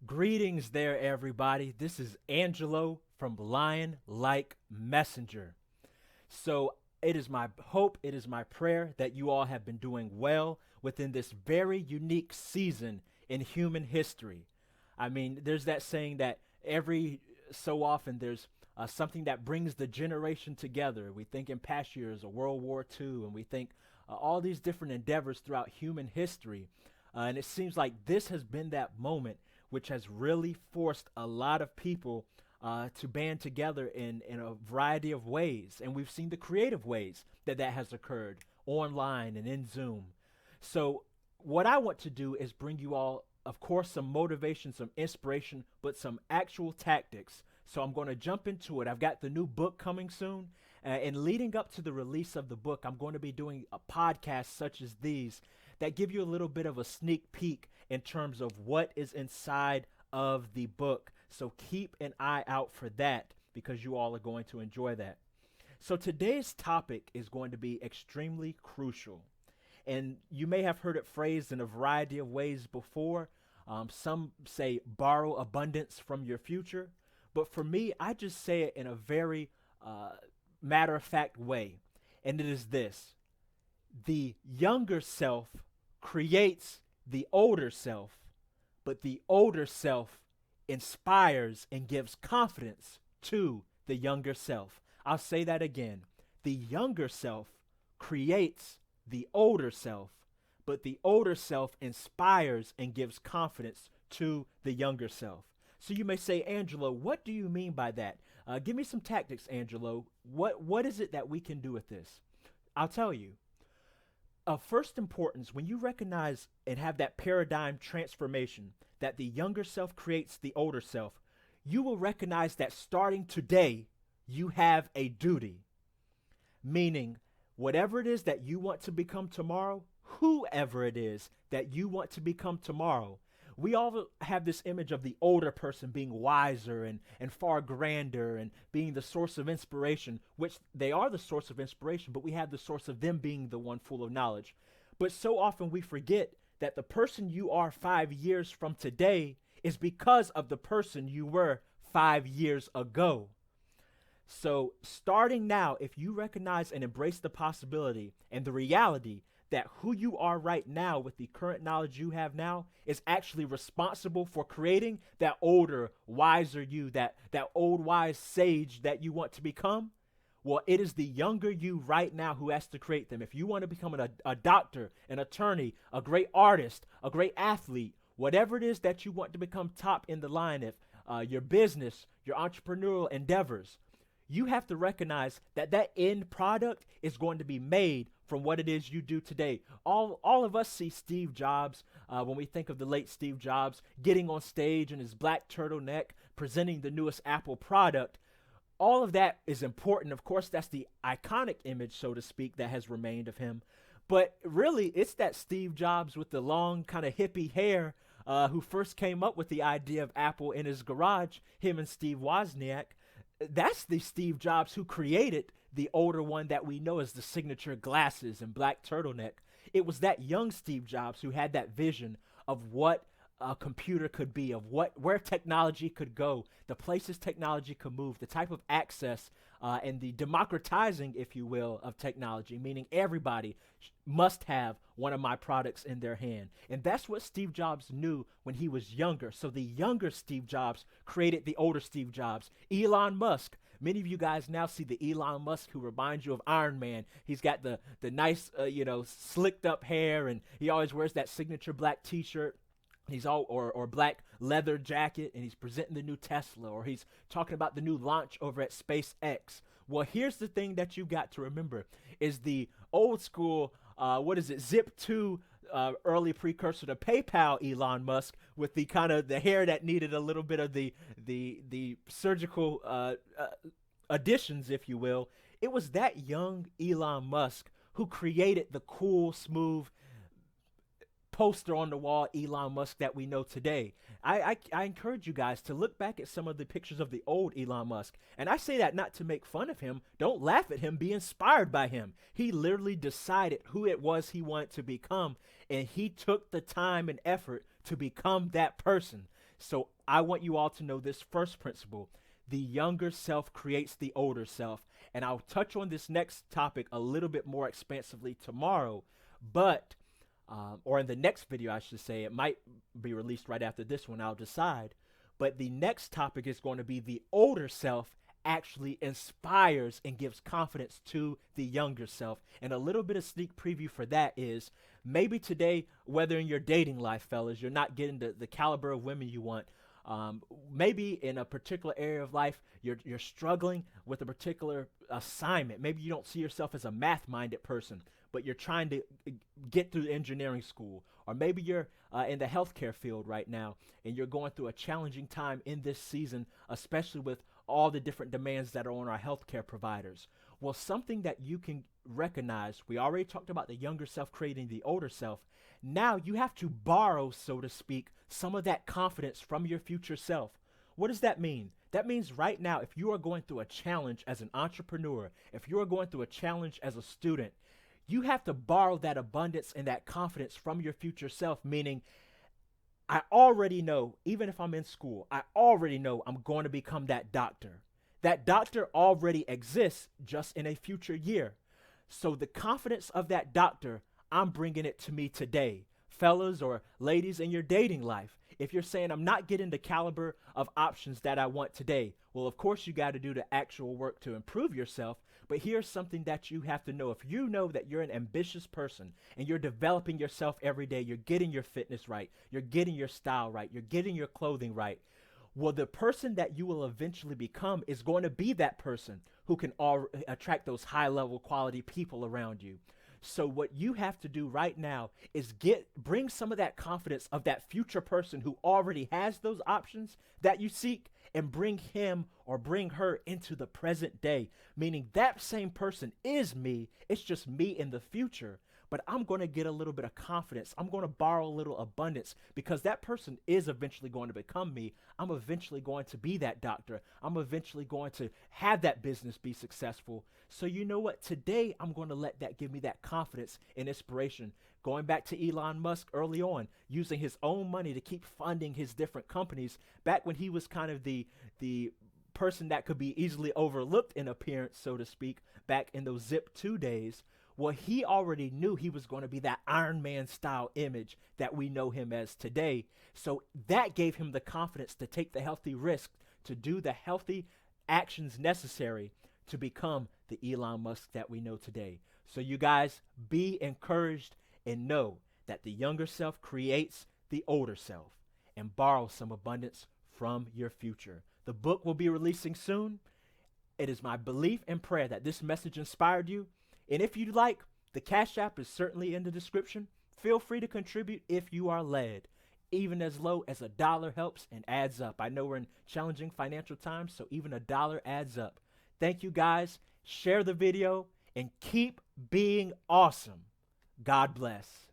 Greetings there, everybody. This is Angelo from LionLikeMessenger. So, it is my hope, it is my prayer that you all have been doing well within this very unique season in human history. I mean, there's that saying that every so often there's something that brings the generation together. We think in past years of World War II, and we think all these different endeavors throughout human history. And it seems like this has been that moment which has really forced a lot of people to band together in a variety of ways. And we've seen the creative ways that that has occurred online and in Zoom. So, what I want to do is bring you all, of course, some motivation, some inspiration, but some actual tactics. So, I'm going to jump into it. I've got the new book coming soon. And leading up to the release of the book, I'm going to be doing a podcast such as these that give you a little bit of a sneak peek in terms of what is inside of the book. So keep an eye out for that because you all are going to enjoy that. So today's topic is going to be extremely crucial. And you may have heard it phrased in a variety of ways before. Some say borrow abundance from your future. But for me, I just say it in a very matter of fact way. And it is this: the younger self creates the older self, but the older self inspires and gives confidence to the younger self. I'll say that again. The younger self creates the older self, but the older self inspires and gives confidence to the younger self. So you may say, Angelo, what do you mean by that? Give me some tactics, Angelo. What is it that we can do with this? I'll tell you. Of first importance, when you recognize and have that paradigm transformation that the younger self creates the older self, you will recognize that starting today, you have a duty. Meaning, whatever it is that you want to become tomorrow, whoever it is that you want to become tomorrow, we all have this image of the older person being wiser and far grander and being the source of inspiration, which they are the source of inspiration, but we have the source of them being the one full of knowledge. But so often we forget that the person you are 5 years from today is because of the person you were 5 years ago. So starting now, if you recognize and embrace the possibility and the reality that who you are right now with the current knowledge you have now is actually responsible for creating that older, wiser you, that old wise sage that you want to become, well, it is the younger you right now who has to create them. If you want to become a doctor, an attorney, a great artist, a great athlete, whatever it is that you want to become top in the line of your business, your entrepreneurial endeavors, you have to recognize that that end product is going to be made from what it is you do today. All of us see Steve Jobs, when we think of the late Steve Jobs, getting on stage in his black turtleneck, presenting the newest Apple product. All of that is important. Of course, that's the iconic image, so to speak, that has remained of him. But really, it's that Steve Jobs with the long kind of hippie hair who first came up with the idea of Apple in his garage, him and Steve Wozniak. That's the Steve Jobs who created the older one that we know as the signature glasses and black turtleneck. It was that young Steve Jobs who had that vision of what a computer could be, of where technology could go, the places technology could move, the type of access and the democratizing, if you will, of technology, meaning everybody must have one of my products in their hand. And that's what Steve Jobs knew when he was younger. So the younger Steve Jobs created the older Steve Jobs. Elon Musk. Many of you guys now see the Elon Musk who reminds you of Iron Man. He's got the nice, slicked up hair, and he always wears that signature black T-shirt. He's all or black leather jacket, and he's presenting the new Tesla, or he's talking about the new launch over at SpaceX. Well, here's the thing that you got to remember is the old school, Zip 2 early precursor to PayPal Elon Musk with the kind of the hair that needed a little bit of the surgical additions, if you will. It was that young Elon Musk who created the cool, smooth poster on the wall Elon Musk that we know today. I encourage you guys to look back at some of the pictures of the old Elon Musk. And I say that not to make fun of him. Don't laugh at him. Be inspired by him. He literally decided who it was he wanted to become, and he took the time and effort to become that person. So I want you all to know this first principle. The younger self creates the older self. And I'll touch on this next topic a little bit more expansively tomorrow, but, or in the next video, I should say. It might be released right after this one, I'll decide. But the next topic is going to be the older self actually inspires and gives confidence to the younger self. And a little bit of sneak preview for that is maybe today, whether in your dating life, fellas, you're not getting the caliber of women you want. Maybe in a particular area of life, you're struggling with a particular assignment. Maybe you don't see yourself as a math-minded person, but you're trying to get through engineering school. Or maybe you're in the healthcare field right now, and you're going through a challenging time in this season, especially with all the different demands that are on our healthcare providers. Well, something that you can recognize, we already talked about the younger self creating the older self. Now you have to borrow, so to speak, some of that confidence from your future self. What does that mean? That means right now, if you are going through a challenge as an entrepreneur, if you are going through a challenge as a student, you have to borrow that abundance and that confidence from your future self, meaning I already know, even if I'm in school, I already know I'm going to become that doctor. That doctor already exists just in a future year. So the confidence of that doctor, I'm bringing it to me today. Fellas or ladies in your dating life, if you're saying I'm not getting the caliber of options that I want today, well, of course you got to do the actual work to improve yourself. But here's something that you have to know. If you know that you're an ambitious person and you're developing yourself every day, you're getting your fitness right, you're getting your style right, you're getting your clothing right, well, the person that you will eventually become is going to be that person who can attract those high-level quality people around you. So what you have to do right now is bring some of that confidence of that future person who already has those options that you seek, and bring him or bring her into the present day, meaning that same person is me. It's just me in the future. But I'm going to get a little bit of confidence. I'm going to borrow a little abundance because that person is eventually going to become me. I'm eventually going to be that doctor. I'm eventually going to have that business be successful. So you know what? Today, I'm going to let that give me that confidence and inspiration. Going back to Elon Musk early on, using his own money to keep funding his different companies back when he was kind of the person that could be easily overlooked in appearance, so to speak, back in those Zip 2 days. Well, he already knew he was going to be that Iron Man style image that we know him as today. So that gave him the confidence to take the healthy risk, to do the healthy actions necessary to become the Elon Musk that we know today. So you guys, be encouraged and know that the younger self creates the older self, and borrow some abundance from your future. The book will be releasing soon. It is my belief and prayer that this message inspired you. And if you'd like, the Cash App is certainly in the description. Feel free to contribute if you are led. Even as low as $1 helps and adds up. I know we're in challenging financial times, so even $1 adds up. Thank you guys. Share the video and keep being awesome. God bless.